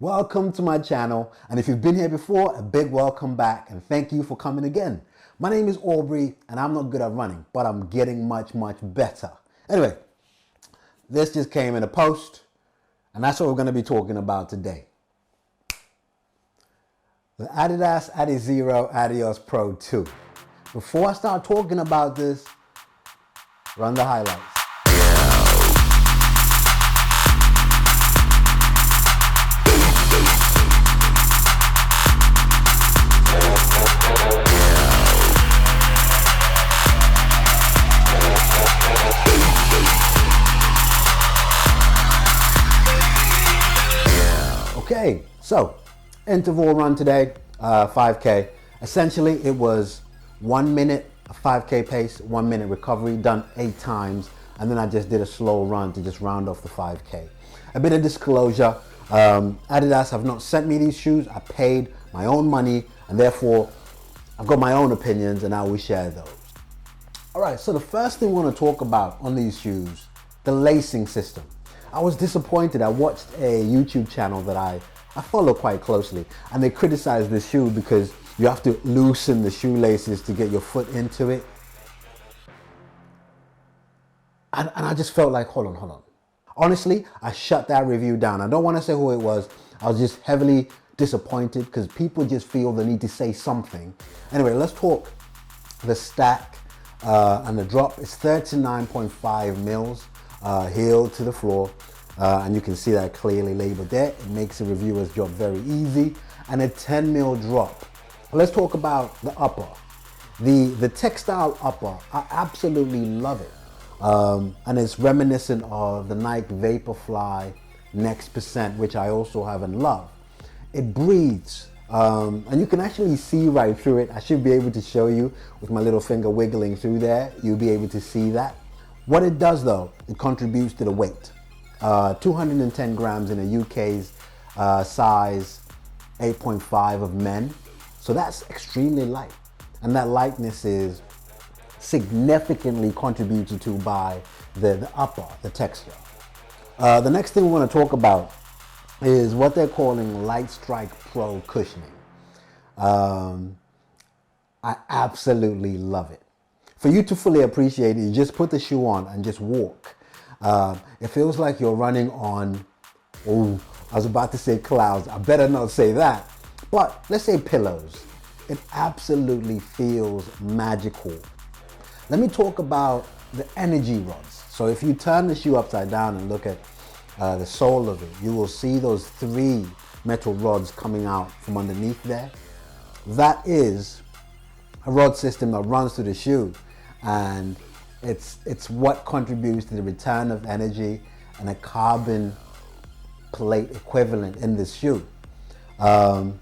Welcome to my channel, and if you've been here before, a big welcome back and thank you for coming again. My name is Aubrey and I'm not good at running, but I'm getting much better. Anyway, this just came in a post and that's what we're going to be talking about today. The Adidas Adizero Adios Pro 2. Before I start talking about this, run the highlights. Okay, so interval run today, 5K. Essentially, it was 1 minute, a 5K pace, 1 minute recovery, done 8 times, and then I just did a slow run to just round off the 5K. A bit of disclosure, Adidas have not sent me these shoes. I paid my own money, and therefore, I've got my own opinions, and I will share those. All right, so the first thing we want to talk about on these shoes, the lacing system. I was disappointed. I watched a YouTube channel that I follow quite closely, and they criticized this shoe because you have to loosen the shoelaces to get your foot into it. And I just felt like, hold on. Honestly, I shut that review down. I don't want to say who it was. I was just heavily disappointed because people just feel the need to say something. Anyway, let's talk the stack and the drop. It's 39.5 mils. Heel to the floor, and you can see that clearly labeled there. It makes the reviewer's job very easy, and a 10 mil drop. Let's talk about the upper. The textile upper, I absolutely love it, and it's reminiscent of the Nike Vaporfly Next Percent, which I also have and love. It breathes, and you can actually see right through it. I should be able to show you with my little finger wiggling through there. You'll be able to see that. What it does though, it contributes to the weight. 210 grams in a UK's size 8.5 of men. So that's extremely light. And that lightness is significantly contributed to by the upper, the texture. The next thing we want to talk about is what they're calling Lightstrike Pro cushioning. I absolutely love it. For you to fully appreciate it, you just put the shoe on and just walk. It feels like you're running on, I was about to say clouds. I better not say that. But let's say pillows. It absolutely feels magical. Let me talk about the energy rods. So if you turn the shoe upside down and look at the sole of it, you will see those 3 metal rods coming out from underneath there. That is a rod system that runs through the shoe. And it's what contributes to the return of energy and a carbon plate equivalent in this shoe. And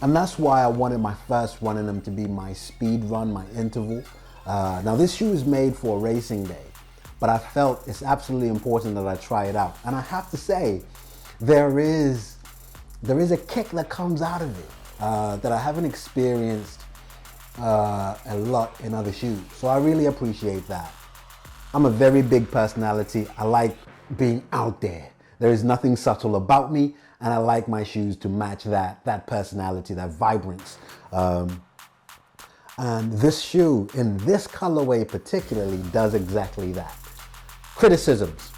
that's why I wanted my first run in them to be my speed run, my interval. Now this shoe is made for a racing day, but I felt it's absolutely important that I try it out. And I have to say, there is a kick that comes out of it that I haven't experienced a lot in other shoes. So I really appreciate that. I'm a very big personality. I like being out there. There is nothing subtle about me, and I like my shoes to match that personality, that vibrance. And this shoe, in this colorway particularly, does exactly that. Criticisms.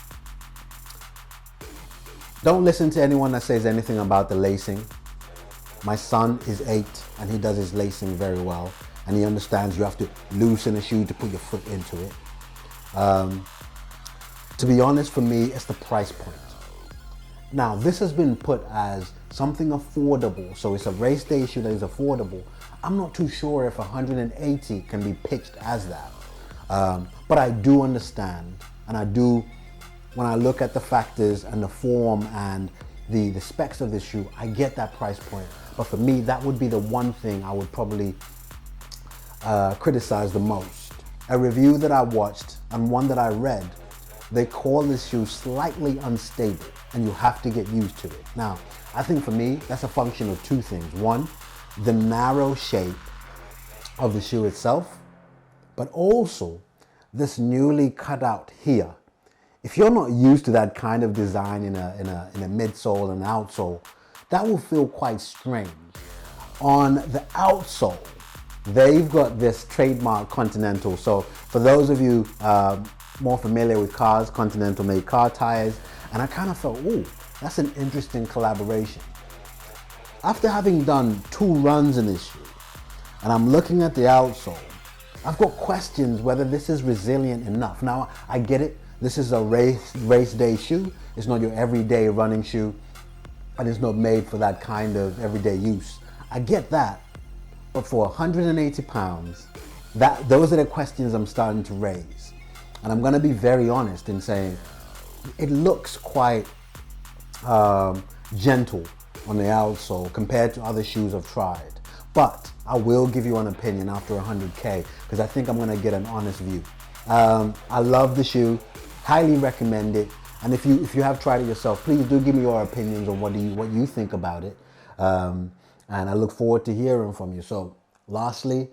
Don't listen to anyone that says anything about the lacing. My son is 8 and he does his lacing very well. And he understands you have to loosen a shoe to put your foot into it. To be honest, for me, it's the price point. Now, this has been put as something affordable. So it's a race day shoe that is affordable. I'm not too sure if 180 can be pitched as that. But I do understand. And I do, when I look at the factors and the form and the specs of this shoe, I get that price point. But for me, that would be the one thing I would probably criticize the most. A review that I watched and one that I read, they call this shoe slightly unstable and you have to get used to it. Now, I think for me, that's a function of 2 things. One, the narrow shape of the shoe itself, but also this newly cut out here. If you're not used to that kind of design in a midsole and outsole, that will feel quite strange. On the outsole, they've got this trademark Continental. So for those of you more familiar with cars, Continental made car tires, and I kind of felt, ooh, that's an interesting collaboration. After having done 2 runs in this shoe, and I'm looking at the outsole, I've got questions whether this is resilient enough. Now, I get it. This is a race day shoe. It's not your everyday running shoe, and it's not made for that kind of everyday use. I get that. But for 180 pounds, those are the questions I'm starting to raise. And I'm going to be very honest in saying it looks quite gentle on the outsole compared to other shoes I've tried. But I will give you an opinion after 100K because I think I'm going to get an honest view. I love the shoe, highly recommend it. And if you have tried it yourself, please do give me your opinions on what you think about it. And I look forward to hearing from you. So lastly,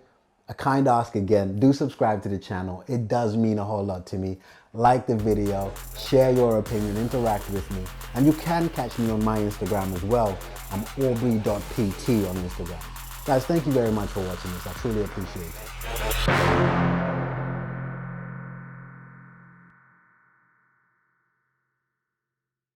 a kind ask again, do subscribe to the channel. It does mean a whole lot to me. Like the video, share your opinion, interact with me. And you can catch me on my Instagram as well. I'm aubrey.pt on Instagram. Guys, thank you very much for watching this. I truly appreciate it.